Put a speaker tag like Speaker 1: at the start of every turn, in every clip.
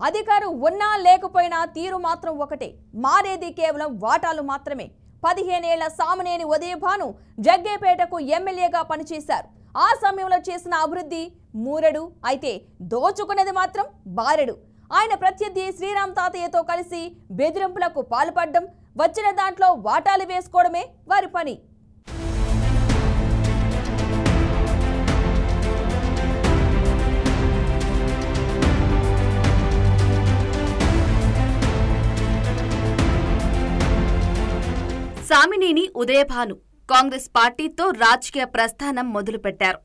Speaker 1: అధికారం ఉన్నా లేకపోయినా తీరు మాత్రం ఒకటే, మారేది కేవలం వాటాలు మాత్రమే. 15 ఏళ్ల సామినేని ఉదయభాను జగ్గేపేటకు ఎమ్మెల్యేగా పనిచేశారు. ఆ సమయంలో చేసిన అభివృద్ధి మూరెడు, అయితే దోచుకునేది మాత్రం బారెడు. ఆయన ప్రత్యర్థి శ్రీరామ్ తాతయ్యతో కలిసి బెదిరింపులకు పాల్పడడం, వచ్చిన దాంట్లో వాటాలు వేసుకోవడమే వారి పని.
Speaker 2: సామినేని ఉదయభాను కాంగ్రెస్ పార్టీతో రాజకీయ ప్రస్థానం మొదలుపెట్టారు.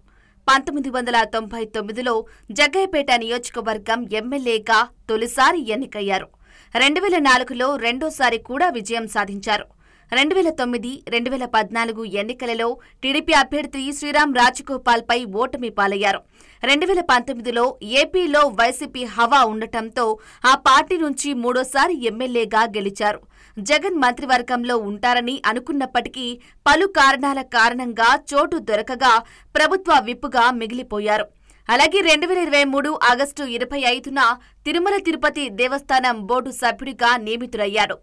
Speaker 2: 1999లో జగ్గయ్యపేట నియోజకవర్గం ఎమ్మెల్యేగా తొలిసారి ఎన్నికయ్యారు. 2004లో రెండోసారి కూడా విజయం సాధించారు. 2009, 2014 ఎన్నికలలో టీడీపీ అభ్యర్థి శ్రీరామ్ రాజగోపాల్పై ఓటమి పాలయ్యారు. 2019లో ఏపీలో వైసీపీ హవా ఉండటంతో ఆ పార్టీ నుంచి మూడోసారి ఎమ్మెల్యేగా గెలిచారు. జగన్ మంత్రివర్గంలో ఉంటారని అనుకున్నప్పటికీ పలు కారణాల కారణంగా చోటు దొరకగా ప్రభుత్వ విప్పుగా మిగిలిపోయారు. అలాగే 2023 ఆగస్టు 25న తిరుమల తిరుపతి దేవస్థానం బోర్డు సభ్యుడిగా నియమితులయ్యారు.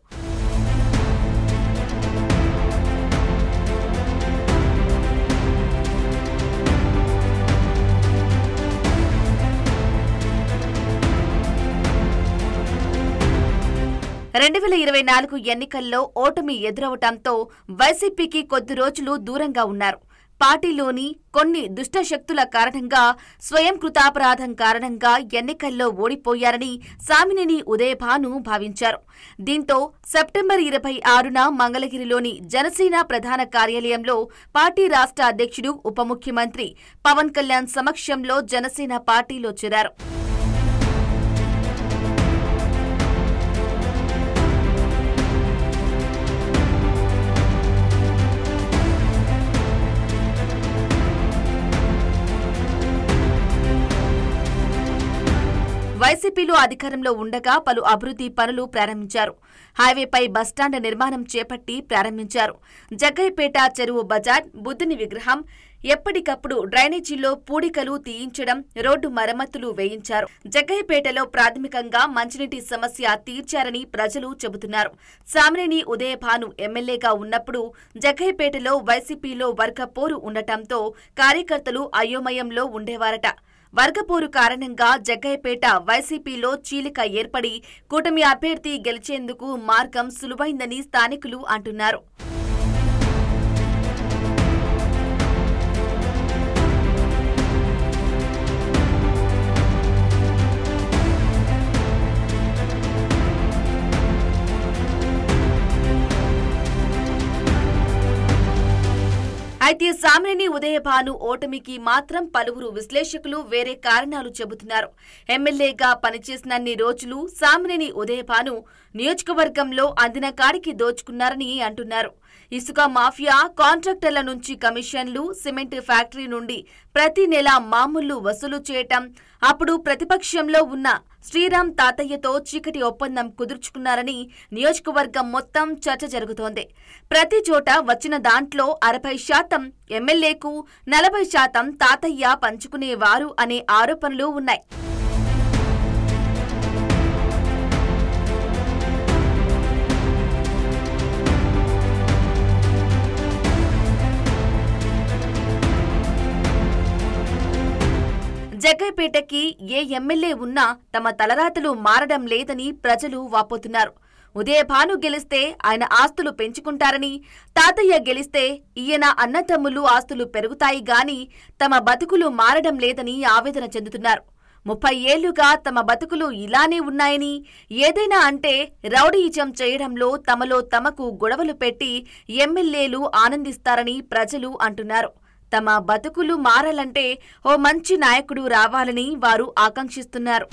Speaker 2: రెండు 2024 ఎన్నికల్లో ఓటమి ఎదురవటంతో వైసీపీకి కొద్ది రోజులు దూరంగా ఉన్నారు. పార్టీలోని కొన్ని దుష్టశక్తుల కారణంగా, స్వయం కృతాపరాధం కారణంగా ఎన్నికల్లో ఓడిపోయారని సామినేని ఉదయభాను భావించారు. దీంతో సెప్టెంబర్ 26న మంగళగిరిలోని జనసేన ప్రధాన కార్యాలయంలో పార్టీ రాష్ట్ర అధ్యక్షుడు, ఉప ముఖ్యమంత్రి పవన్ కళ్యాణ్ సమక్షంలో జనసేన పార్టీలో చేరారు. వైసీపీలో అధికారంలో ఉండగా పలు అభివృద్ధి పనులు ప్రారంభించారు. హైవేపై బస్టాండ్ నిర్మాణం చేపట్టి ప్రారంభించారు. జగ్గయ్యపేట చెరువు బజార్, బుద్ధుని విగ్రహం, ఎప్పటికప్పుడు డ్రైనేజీల్లో పూడికలు తీయించడం, రోడ్డు మరమ్మతులు వేయించారు. జగ్గయ్యపేటలో ప్రాథమికంగా మంచినీటి సమస్య తీర్చారని ప్రజలు చెబుతున్నారు. సామినేని ఉదయభాను ఎమ్మెల్యేగా ఉన్నప్పుడు జగ్గయ్యపేటలో వైసీపీలో వర్గపోరు ఉండటంతో కార్యకర్తలు అయోమయంలో ఉండేవారట. వర్గపోరు కారణంగా జగ్గయ్యపేట వైసీపీలో చీలిక ఏర్పడి కూటమి అభ్యర్థి గెలిచేందుకు మార్గం సులువైందని స్థానికులు అంటున్నారు. అయితే సామినేని ఉదయభాను ఓటమికి మాత్రం పలువురు విశ్లేషకులు వేరే కారణాలు చెబుతున్నారు. ఎమ్మెల్యేగా పనిచేసినన్ని రోజులు సామినేని ఉదయభాను నియోజకవర్గంలో అందిన కాడికి దోచుకున్నారని అంటున్నారు. ఇసుక మాఫియా, కాంట్రాక్టర్ల నుంచి కమిషన్లు, సిమెంట్ ఫ్యాక్టరీ నుండి ప్రతి నెల మామూలు వసూలు చేయటం, అప్పుడు ప్రతిపక్షంలో ఉన్న శ్రీరామ్ తాతయ్యతో చీకటి ఒప్పందం కుదుర్చుకున్నారని నియోజకవర్గం మొత్తం చర్చ జరుగుతోంది. ప్రతి చోట వచ్చిన దాంట్లో 60% ఎమ్మెల్యేకు, 40% తాతయ్య పంచుకునేవారు అనే ఆరోపణలు ఉన్నాయి. జగ్గయ్యపేటకి ఏ ఎమ్మెల్యే ఉన్నా తమ తలరాతలు మారడం లేదని ప్రజలు వాపోతున్నారు. ఉదయభాను గెలిస్తే ఆయన ఆస్తులు పెంచుకుంటారని, తాతయ్య గెలిస్తే ఈయన అన్నదమ్ములు ఆస్తులు పెరుగుతాయి గాని తమ బతుకులు మారడం లేదని ఆవేదన చెందుతున్నారు. 30 ఏళ్లుగా తమ బతుకులు ఇలానే ఉన్నాయని, ఏదైనా అంటే రౌడీయిజం చేయడంలో తమలో తమకు గొడవలు పెట్టి ఎమ్మెల్యేలు ఆనందిస్తారని ప్రజలు అంటున్నారు. తమ బతుకులు మారాలంటే ఓ మంచి నాయకుడు రావాలని వారు ఆకాంక్షిస్తున్నారు.